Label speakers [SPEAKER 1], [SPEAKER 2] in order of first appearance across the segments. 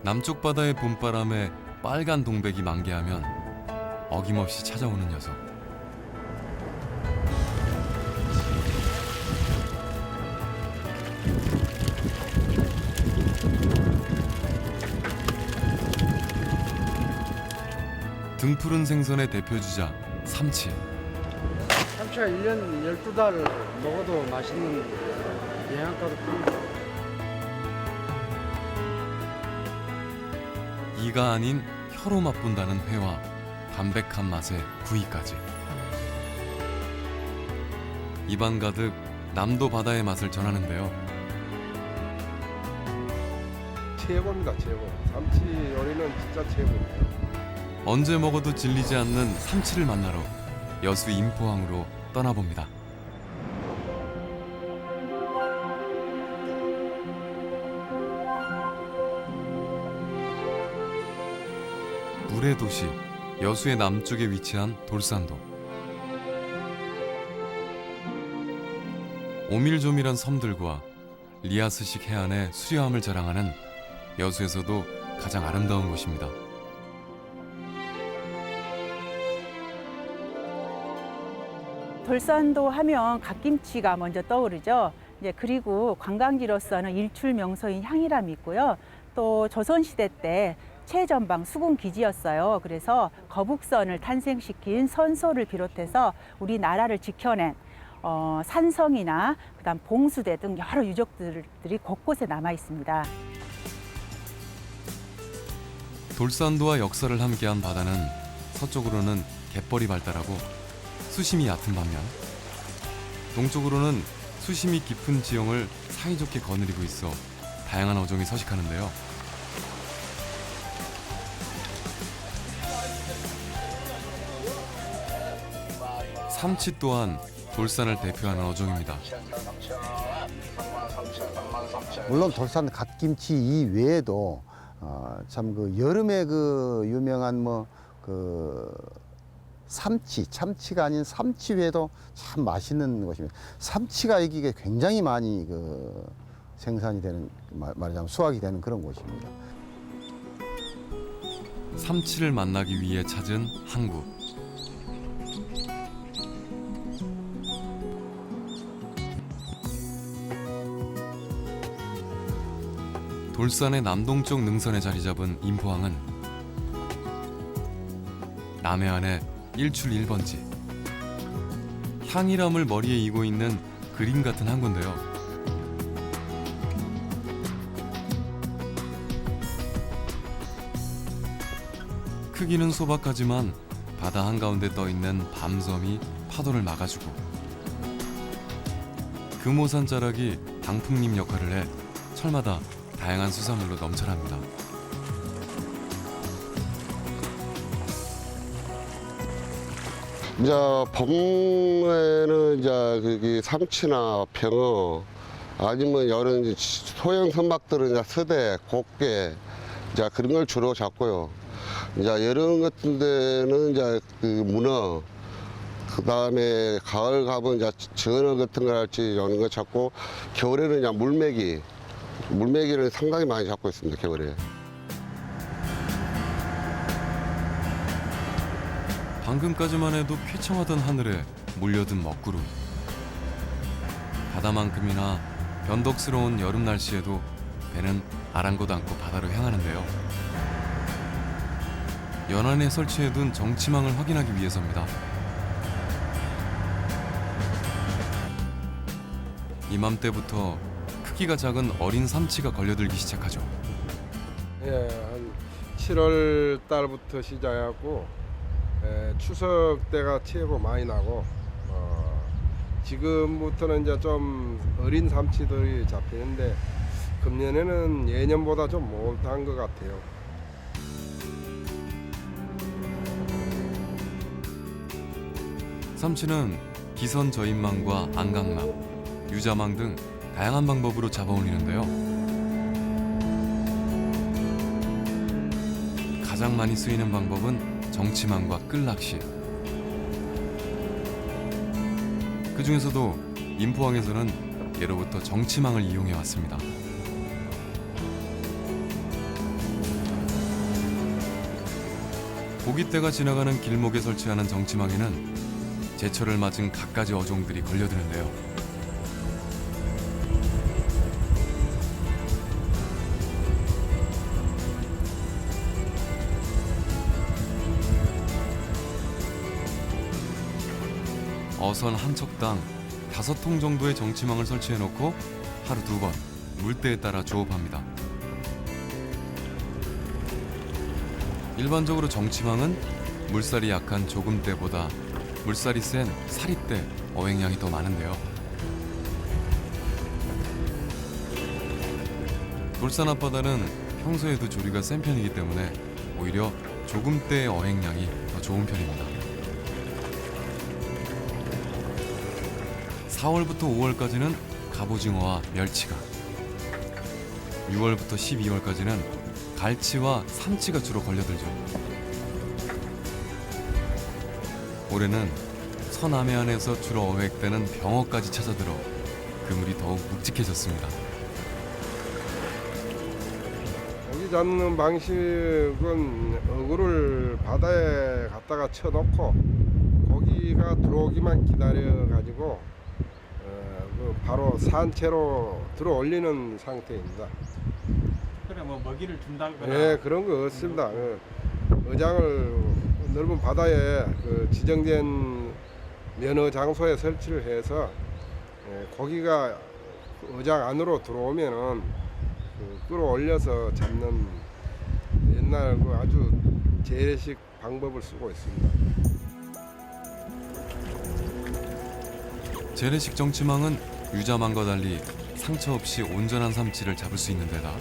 [SPEAKER 1] 남쪽 바다의 봄바람에 빨간 동백이 만개하면 어김없이 찾아오는 녀석. 등푸른 생선의 대표주자 삼치.
[SPEAKER 2] 참치가 1년 12달 먹어도 맛있는 영양가도 큽니다.
[SPEAKER 1] 이가 아닌 혀로 맛본다는 회와 담백한 맛의 구이까지. 입안 가득 남도 바다의 맛을 전하는데요.
[SPEAKER 3] 최고입니다, 최고. 삼치 요리는 진짜 최고예요.
[SPEAKER 1] 언제 먹어도 질리지 않는 삼치를 만나러 여수 인포항으로 떠나봅니다. 물의 도시 여수의 남쪽에 위치한 돌산도. 오밀조밀한 섬들과 리아스식 해안의 수려함을 자랑하는 여수에서도 가장 아름다운 곳입니다.
[SPEAKER 4] 돌산도 하면 갓김치가 먼저 떠오르죠. 이제 그리고 관광지로서는 일출 명소인 향일암이 있고요. 또 조선시대 때 최전방 수군 기지였어요. 그래서 거북선을 탄생시킨 선소를 비롯해서 우리나라를 지켜낸 산성이나 그다음 봉수대 등 여러 유적들이 곳곳에 남아 있습니다.
[SPEAKER 1] 돌산도와 역사를 함께한 바다는 서쪽으로는 갯벌이 발달하고 수심이 얕은 반면 동쪽으로는 수심이 깊은 지형을 사이좋게 거느리고 있어 다양한 어종이 서식하는데요. 삼치 또한 돌산을 대표하는 어종입니다.
[SPEAKER 5] 물론 돌산 갓김치 이외에도 참 그 여름에 그 유명한 참치가 아닌 삼치회도 참 맛있는 것입니다. 삼치가 이게 굉장히 많이 생산이 되는, 말하자면 수확이 되는 그런 곳입니다.
[SPEAKER 1] 삼치를 만나기 위해 찾은 항구. 돌산의 남동쪽 능선에 자리 잡은 인포항은 남해안의 일출 1번지. 향일암을 머리에 이고 있는 그림 같은 항구인데요. 크기는 소박하지만 바다 한가운데 떠있는 밤섬이 파도를 막아주고 금오산 자락이 방풍림 역할을 해 철마다 다양한 수산물로 넘쳐납니다.
[SPEAKER 3] 이제 봄에는 이제 거기 삼치나 병어 아니면 이런 소형 선박들은 이제 서대, 곱게 이제 그런 걸 주로 잡고요. 이제 여름 같은 데는 이제 그 문어, 그 다음에 가을 가면 이제 전어 같은 거 할지 이런 거 잡고 겨울에는 이제 물메기를 상당히 많이 잡고 있습니다, 겨울에.
[SPEAKER 1] 방금까지만 해도 쾌청하던 하늘에 몰려든 먹구름. 바다만큼이나 변덕스러운 여름 날씨에도 배는 아랑곳 않고 바다로 향하는데요. 연안에 설치해둔 정치망을 확인하기 위해서입니다. 이맘때부터 크기가 작은 어린 삼치가 걸려들기 시작하죠.
[SPEAKER 3] 예, 한 7월 달부터 시작하고 추석 때가 최고 많이 나고 지금부터는 이제 좀 어린 삼치들이 잡히는데 금년에는 예년보다 좀 못한 것 같아요.
[SPEAKER 1] 삼치는 기선 저인망과 안강망, 유자망 등 다양한 방법으로 잡아올리는데요. 가장 많이 쓰이는 방법은 정치망과 끌낚시. 그 중에서도 인포항에서는 예로부터 정치망을 이용해 왔습니다. 고깃대가 지나가는 길목에 설치하는 정치망에는 제철을 맞은 갖가지 어종들이 걸려드는데요. 어선 한 척당 5통 정도의 정치망을 설치해놓고 하루 2번 물때에 따라 조업합니다. 일반적으로 정치망은 물살이 약한 조금때보다 물살이 센 사리때 어획량이 더 많은데요. 돌산 앞바다는 평소에도 조리가 센 편이기 때문에 오히려 조금때의 어획량이 더 좋은 편입니다. 4월부터 5월까지는 갑오징어와 멸치가, 6월부터 12월까지는 갈치와 삼치가 주로 걸려들죠. 올해는 서남해안에서 주로 어획되는 병어까지 찾아들어 그물이 더욱 묵직해졌습니다.
[SPEAKER 6] 고기 잡는 방식은 어구를 바다에 갖다가 쳐놓고 고기가 들어오기만 기다려가지고 바로 산채로 들어 올리는 상태입니다.
[SPEAKER 7] 그래 뭐 먹이를 준다거나.
[SPEAKER 6] 네, 그런 거 없습니다. 어장을 넓은 바다에 지정된 면허 장소에 설치를 해서 고기가 어장 안으로 들어오면은 끌어올려서 잡는 옛날 아주 재래식 방법을 쓰고 있습니다.
[SPEAKER 1] 재래식 정치망은 유자망과 달리 상처 없이 온전한 삼치를 잡을 수 있는 데다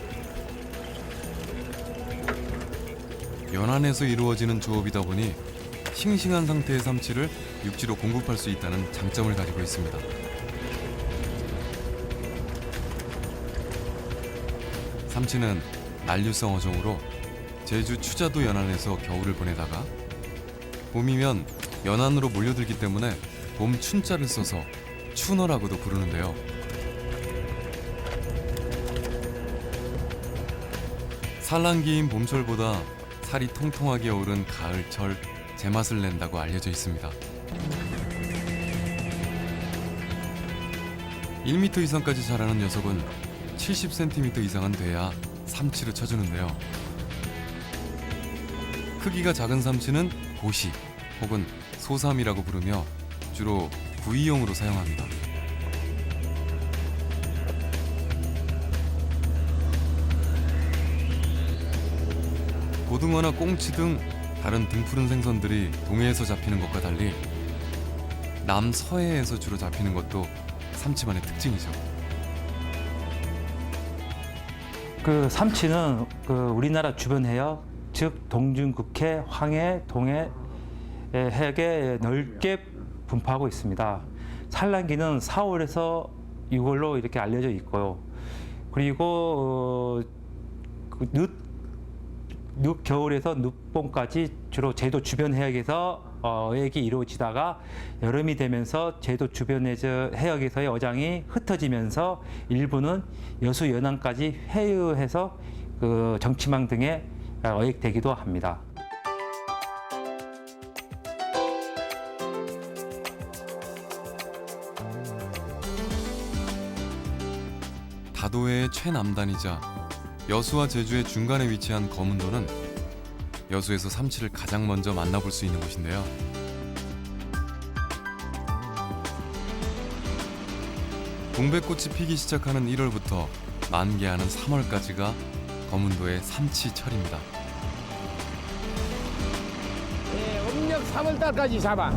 [SPEAKER 1] 연안에서 이루어지는 조업이다 보니 싱싱한 상태의 삼치를 육지로 공급할 수 있다는 장점을 가지고 있습니다. 삼치는 난류성 어종으로 제주 추자도 연안에서 겨울을 보내다가 봄이면 연안으로 몰려들기 때문에 봄 춘자를 써서 춘어라고도 부르는데요. 산란기인 봄철보다 살이 통통하게 오른 가을철 제맛을 낸다고 알려져 있습니다. 1m 이상까지 자라는 녀석은 70cm 이상은 돼야 삼치로 쳐주는데요. 크기가 작은 삼치는 고시 혹은 소삼이라고 부르며 주로 구이용으로 사용합니다. 고등어나 꽁치 등 다른 등푸른 생선들이 동해에서 잡히는 것과 달리 남서해에서 주로 잡히는 것도 삼치만의 특징이죠.
[SPEAKER 7] 그 삼치는 우리나라 주변 해역, 즉 동중국해, 황해, 동해 해역에 넓게 분포하고 있습니다. 산란기는 4월에서 6월로 이렇게 알려져 있고요. 그리고 늦 겨울에서 늦봄까지 주로 제도 주변 해역에서 어획이 이루어지다가 여름이 되면서 제도 주변 해역에서의 어장이 흩어지면서 일부는 여수 연안까지 회유해서 정치망 등에 어획되기도 합니다.
[SPEAKER 1] 다도해의 최남단이자 여수와 제주의 중간에 위치한 거문도는 여수에서 삼치를 가장 먼저 만나볼 수 있는 곳인데요. 동백꽃이 피기 시작하는 1월부터 만개하는 3월까지가 거문도의 삼치철입니다.
[SPEAKER 8] 음력 3월달까지 잡아.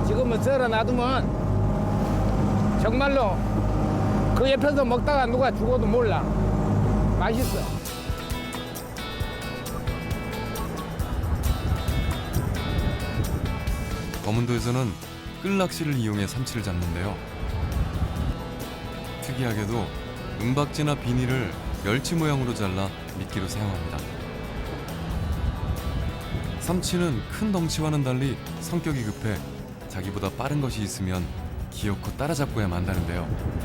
[SPEAKER 8] 지금은 썰어 놔두면 정말로 그 옆에서 먹다가 누가 죽어도 몰라. 맛있어.
[SPEAKER 1] 거문도에서는 끌낚시를 이용해 삼치를 잡는데요. 특이하게도 은박지나 비닐을 멸치 모양으로 잘라 미끼로 사용합니다. 삼치는 큰 덩치와는 달리 성격이 급해 자기보다 빠른 것이 있으면 기어코 따라잡고야 만다는데요.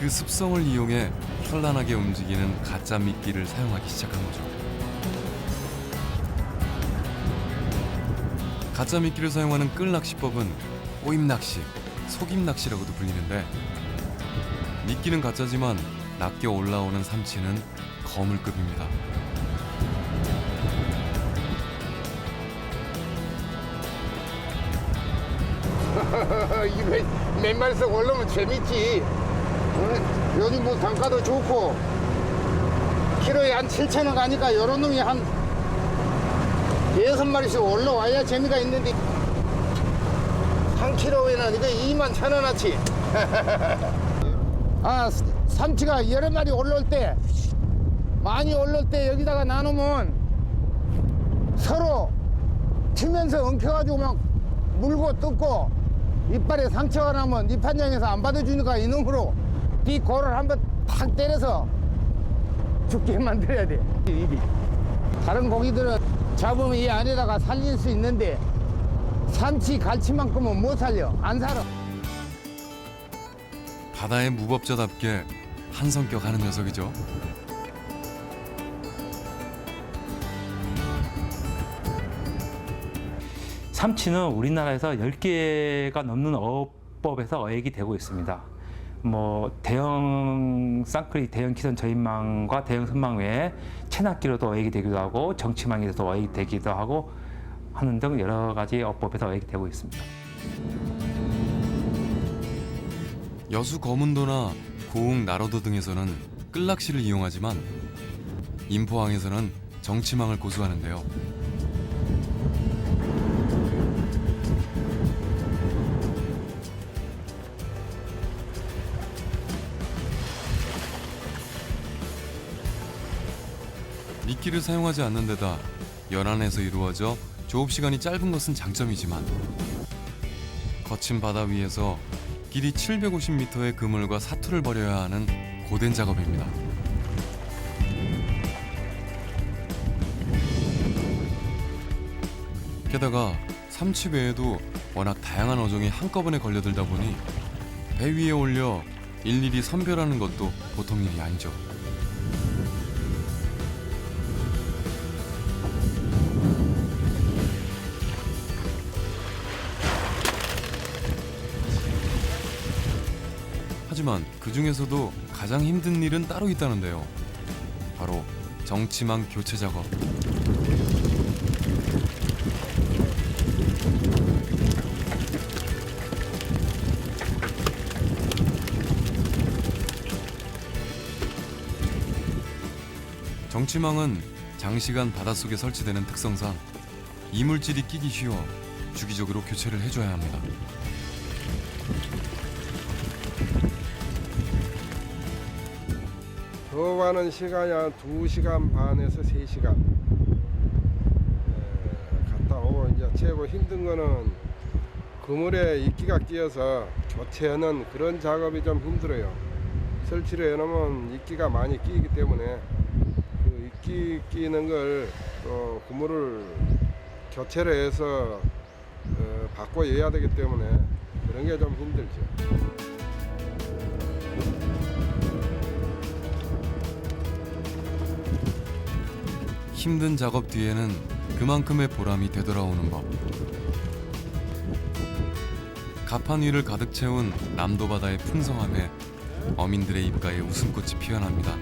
[SPEAKER 1] 그 습성을 이용해 현란하게 움직이는 가짜 미끼를 사용하기 시작한 거죠. 가짜 미끼를 사용하는 끌낚시법은 꼬임낚시, 속임낚시라고도 불리는데 미끼는 가짜지만 낚여 올라오는 삼치는 거물급입니다.
[SPEAKER 8] 이거 몇 마리씩 올라오면 재밌지. 요즘 뭐 단가도 좋고 키로에 한 7,000원 가니까 요런 놈이 한 6마리씩 올라와야 재미가 있는데 1kg에는 이거 21,000원어치. 아, 삼치가 여러 마리 올라올 때 많이 올라올 때 여기다가 나누면 서로 치면서 엉켜가지고 막 물고 뜯고 이빨에 상처가 나면 이 판장에서 안 받아주니까 이놈으로 이 골을 한번 탁 때려서 죽게 만들어야 돼. 입이. 다른 고기들은 잡으면 이 안에다가 살릴 수 있는데 삼치 갈치만큼은 못 살려. 안 살아.
[SPEAKER 1] 바다의 무법자답게 한 성격 하는 녀석이죠.
[SPEAKER 7] 삼치는 우리나라에서 10개가 넘는 어업법에서 어획이 되고 있습니다. 뭐 대형 쌍끌이, 대형 기선 저인망과 대형 선망 외에 체납기로도 어획이 되기도 하고 정치망에서도 어획이 되기도 하고 하는 등 여러 가지 어법에서 어획이 되고 있습니다.
[SPEAKER 1] 여수 거문도나 고흥 나로도 등에서는 끌낚시를 이용하지만 인포항에서는 정치망을 고수하는데요. 미끼를 사용하지 않는 데다 연안에서 이루어져 조업 시간이 짧은 것은 장점이지만 거친 바다 위에서 길이 750m의 그물과 사투를 벌여야 하는 고된 작업입니다. 게다가 삼치 외에도 워낙 다양한 어종이 한꺼번에 걸려들다 보니 배 위에 올려 일일이 선별하는 것도 보통 일이 아니죠. 하지만 그 중에서도 가장 힘든 일은 따로 있다는데요. 바로 정치망 교체 작업. 정치망은 장시간 바닷속에 설치되는 특성상 이물질이 끼기 쉬워 주기적으로 교체를 해줘야 합니다.
[SPEAKER 6] 더 가는 시간이 한 2시간 반에서 3시간 갔다 오고, 이제 최고 힘든 거는 그물에 이끼가 끼어서 교체하는 그런 작업이 좀 힘들어요. 설치를 해놓으면 이끼가 많이 끼기 때문에 그 이끼 끼는 걸 또 그물을 교체를 해서 바꿔야 되기 때문에 그런 게 좀 힘들죠.
[SPEAKER 1] 힘든 작업 뒤에는 그만큼의 보람이 되돌아오는 법. 가판 위를 가득 채운 남도 바다의 풍성함에 어민들의 입가에 웃음꽃이 피어납니다.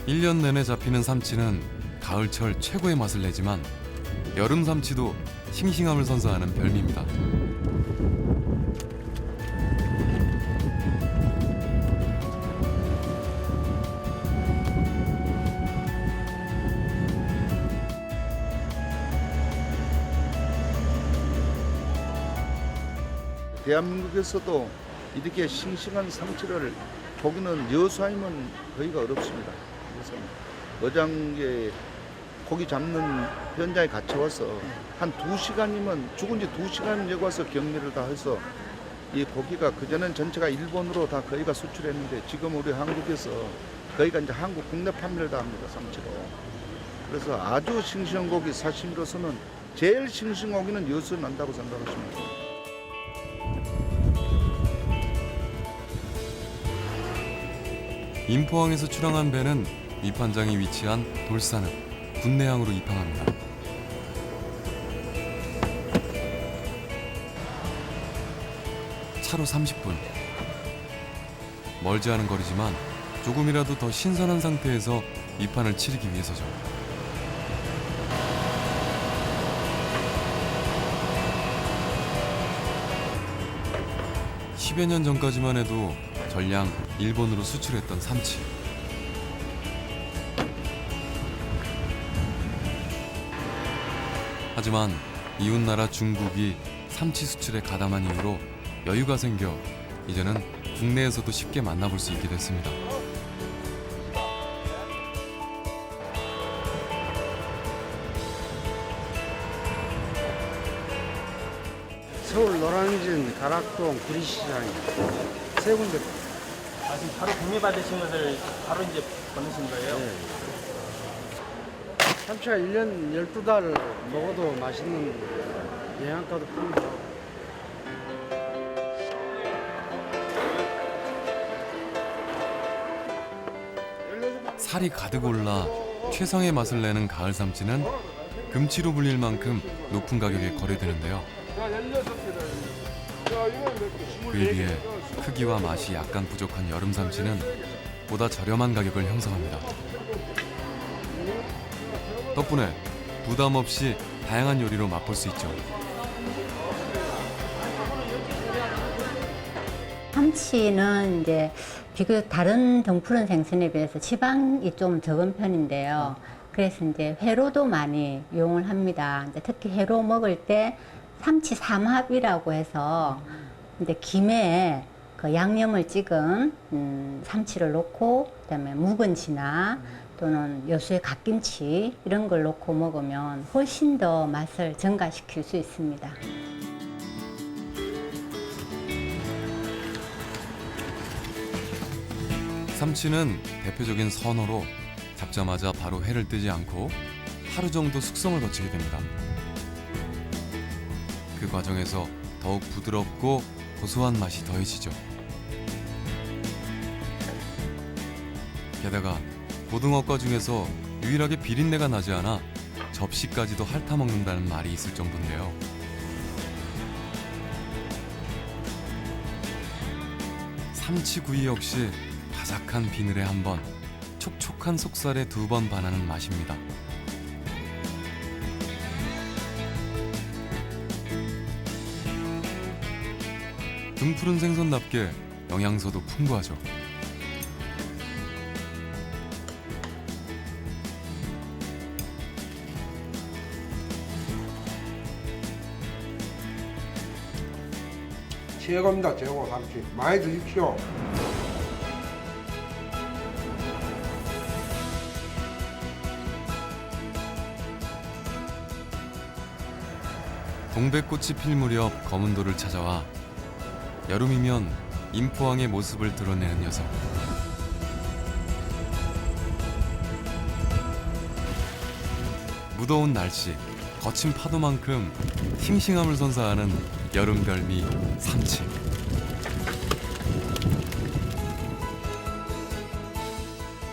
[SPEAKER 1] 일 년 내내 잡히는 삼치는 가을철 최고의 맛을 내지만 여름 삼치도 싱싱함을 선사하는 별미입니다.
[SPEAKER 9] 대한민국에서도 이렇게 싱싱한 삼치를 보기는 여수 아니면 거의가 어렵습니다. 그래서 어장에 고기 잡는 현장에 같이 와서 한 2시간이면 죽은 지 2시간 여기 와서 격리를 다 해서 이 고기가 그전엔 전체가 일본으로 다 거의가 수출했는데 지금 우리 한국에서 거기가 이제 한국 국내 판매를 다 합니다, 삼치로. 그래서 아주 싱싱한 고기 사시미로서는 제일 싱싱한 고기는 여수 난다고 생각하시면 돼요.
[SPEAKER 1] 인포항에서 출항한 배는 밑판장이 위치한 돌산읍 군내항으로 입항합니다. 차로 30분. 멀지 않은 거리지만 조금이라도 더 신선한 상태에서 입판을 치르기 위해서죠. (10여 년) 전까지만 해도 전량 일본으로 수출했던 삼치. 하지만 이웃나라 중국이 삼치 수출에 가담한 이후로 여유가 생겨 이제는 국내에서도 쉽게 만나볼 수 있게 됐습니다.
[SPEAKER 2] 서울 노량진, 가락동, 구리시장 세 군데.
[SPEAKER 10] 지금 바로 구매 받으신 것을 바로 이제 보내신 거예요?
[SPEAKER 2] 네. 참치가 1년 12달 먹어도 맛있는 영양가도 큽니다.
[SPEAKER 1] 살이 가득 올라 최상의 맛을 내는 가을 삼치는 금치로 불릴 만큼 높은 가격에 거래되는데요. 그에 비해 크기와 맛이 약간 부족한 여름 삼치는 보다 저렴한 가격을 형성합니다. 덕분에 부담 없이 다양한 요리로 맛볼 수 있죠.
[SPEAKER 11] 참치는 이제 비교적 다른 등푸른 생선에 비해서 지방이 좀 적은 편인데요. 그래서 이제 회로도 많이 이용을 합니다. 이제 특히 회로 먹을 때 삼치 삼합이라고 해서 이제 김에 그 양념을 찍은 삼치를 넣고 그다음에 묵은지나 또는 여수의 갓김치 이런 걸 넣고 먹으면 훨씬 더 맛을 증가시킬 수 있습니다.
[SPEAKER 1] 삼치는 대표적인 선어로 잡자마자 바로 회를 뜨지 않고 하루 정도 숙성을 거치게 됩니다. 그 과정에서 더욱 부드럽고 고소한 맛이 더해지죠. 게다가 고등어과 중에서 유일하게 비린내가 나지 않아 접시까지도 핥아먹는다는 말이 있을 정도인데요. 삼치구이 역시 바삭한 비늘에 한 번, 촉촉한 속살에 두 번 반하는 맛입니다. 등푸른 생선답게 영양소도 풍부하죠.
[SPEAKER 6] 최고입니다, 최고 삼치. 많이 드십시오.
[SPEAKER 1] 동백꽃이 필 무렵 검은도를 찾아와 여름이면 인포항의 모습을 드러내는 녀석. 무더운 날씨, 거친 파도만큼 싱싱함을 선사하는 여름 별미 삼치.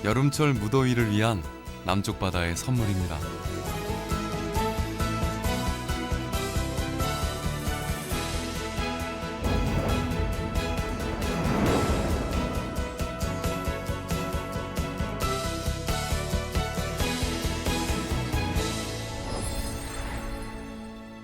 [SPEAKER 1] 여름철 무더위를 위한 남쪽 바다의 선물입니다.